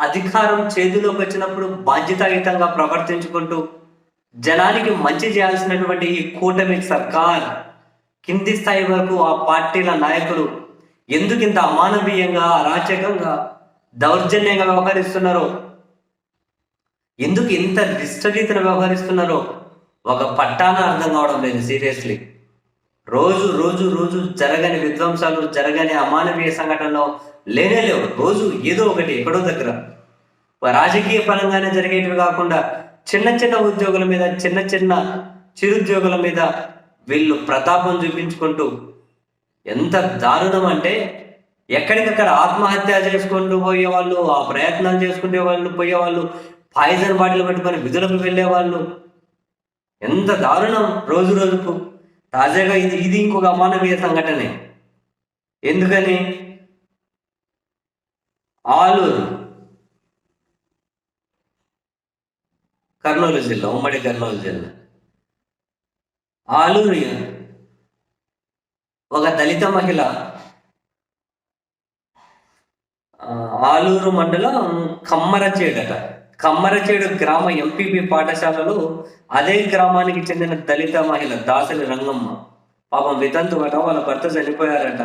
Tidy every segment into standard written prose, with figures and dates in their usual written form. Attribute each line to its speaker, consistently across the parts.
Speaker 1: అధికారం చేతిలోకి వచ్చినప్పుడు బాధ్యతాయుతంగా ప్రవర్తించుకుంటూ జనానికి మంచి చేయాల్సినటువంటి ఈ కూటమి సర్కార్ కింది స్థాయి వరకు ఆ పార్టీల నాయకులు ఎందుకు ఇంత అమానవీయంగా అరాచకంగా దౌర్జన్యంగా వ్యవహరిస్తున్నారో, ఎందుకు ఇంత దిష్టరీతిన వ్యవహరిస్తున్నారో ఒక పట్టాన అర్థం కావడం లేదు. సీరియస్లీ రోజు రోజు రోజు జరగని విధ్వంసాలు, జరగని అమానవీయ సంఘటనలు లేవు. రోజు ఏదో ఒకటి ఎక్కడో దగ్గర రాజకీయ పరంగానే జరిగేటివి కాకుండా చిన్న చిన్న ఉద్యోగుల మీద, చిన్న చిన్న చిరుద్యోగుల మీద వీళ్ళు ప్రతాపం చూపించుకుంటూ ఎంత దారుణం అంటే ఎక్కడికక్కడ ఆత్మహత్య చేసుకుంటూ పోయేవాళ్ళు, ఆ ప్రయత్నాలు చేసుకునే వాళ్ళు పోయేవాళ్ళు, పాయిజన్ బాటిల్ పట్టుకొని విధులకు వెళ్ళేవాళ్ళు, ఎంత దారుణం రోజు రోజుకు. తాజాగా ఇది ఇంకొక అమానవీయ సంఘటనే. ఎందుకని ఆలూరు, కర్నూలు జిల్లా, ఉమ్మడి కర్నూలు జిల్లా ఆలూరు ఒక దళిత మహిళ ఆలూరు మండలం కమ్మరచేడు గ్రామ ఎంపీపీ పాఠశాలలో అదే గ్రామానికి చెందిన దళిత మహిళ దాసరి రంగమ్మ పాపం వితంతువట. వాళ్ళ భర్త చనిపోయారట.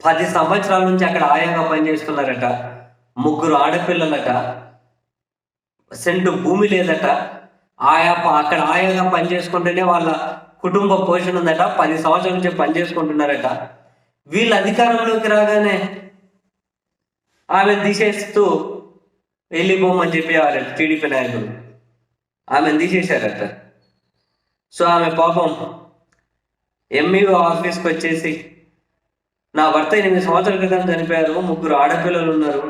Speaker 1: 10 సంవత్సరాల నుంచి అక్కడ ఆయాగా పనిచేస్తున్నారట. 3 ఆడపిల్లలట. సెంటు భూమి లేదట. అక్కడ ఆయాగా పనిచేసుకుంటేనే వాళ్ళ కుటుంబ పోషణ ఉందట. 10 సంవత్సరాల నుంచి పనిచేసుకుంటున్నారట. వీళ్ళు అధికారంలోకి రాగానే ఆమెను తీసేస్తూ వెళ్ళిపోమని చెప్పేవారట టీడీపీ నాయకులు. ఆమెను తీసేశారట. సో ఆమె పాపం ఎంఈఓ ఆఫీస్కి వచ్చేసి, నా భర్త 8 సంవత్సరాల క్రితం చనిపోయారు, 3 ఆడపిల్లలు ఉన్నారు,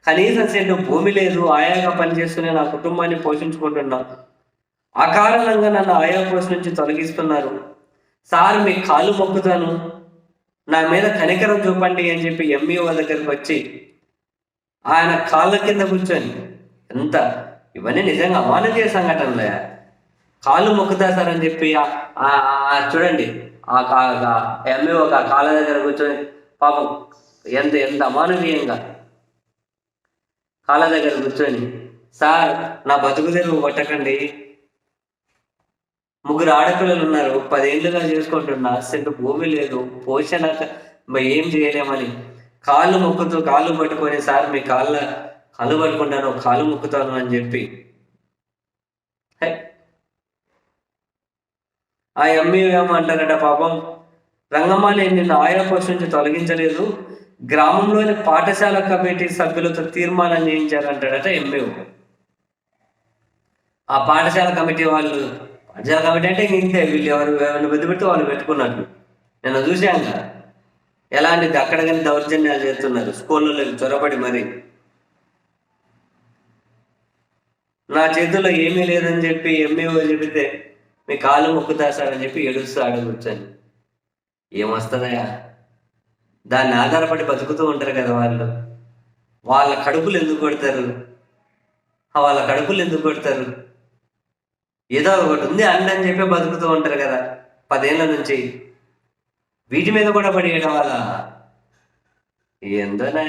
Speaker 1: కనీసం సెంటు భూమి లేదు, ఆయాగా పనిచేస్తూనే నా కుటుంబాన్ని పోషించుకుంటున్నా, అకారణంగా నన్ను ఆయా పోస్ట్ నుంచి తొలగిస్తున్నారు, సార్ మీ కాళ్ళు మొక్కుతాను, నా మీద కనికరం చూపండి అని చెప్పి ఎంఈఓ దగ్గరికి వచ్చి ఆయన కాళ్ళ కింద కూర్చొని, ఎంత ఇవన్నీ నిజంగా అమానవీయ సంఘటనలే. కాళ్ళు మొక్కుతా సార్ అని చెప్పి చూడండి ఎంఈఓ కాళ్ళ దగ్గర కూర్చొని పాపం ఎంత ఎంత అమానవీయంగా కాళ్ళ దగ్గర కూర్చొని, సార్ నా బతుకు తెరువు కొట్టకండి, 3 ఆడపిల్లలు ఉన్నారు, 10 ఏళ్ళుగా చేసుకుంటున్నా, సెంటు భూమి లేదు, పోషణ ఏం చేయలేమని కాళ్ళు పట్టుకొని, సార్ మీ కాళ్ళు పట్టుకుంటాను, కాళ్ళు మొక్కుతాను అని చెప్పి ఆ ఎంఈఓ ఏమంటారట, పాపం రంగమ్మ నేను నిన్ను ఆయా పోస్ట్ నుంచి తొలగించలేదు, గ్రామంలోని పాఠశాల కమిటీ సభ్యులతో తీర్మానం చేయించారంటాడట ఎంఈఓ. ఆ పాఠశాల కమిటీ అంటే ఇంతే, వీళ్ళు ఎవరిని పెడితే వాళ్ళు పెట్టుకున్నట్టు. నేను చూశాను ఎలాంటిది అక్కడ కానీ దౌర్జన్యాలు చేస్తున్నారు, స్కూళ్ళలో చొరబడి మరి. నా చేతుల్లో ఏమీ లేదని చెప్పి ఎంఈఓ చెబితే మీ కాళ్ళు మొక్కుతా సార్ అని చెప్పి ఏడుస్తాడు కూర్చొని. ఏమొస్తుందయా? దాన్ని ఆధారపడి బతుకుతూ ఉంటారు కదా వాళ్ళు. వాళ్ళ కడుపులు ఎందుకు కొడతారు? ఏదో ఒకటి ఉంది అని చెప్పి బతుకుతూ ఉంటారు కదా 10 ఏళ్ళ నుంచి. వీటి మీద కూడా పడేయడం వల్ల ఏందోనా.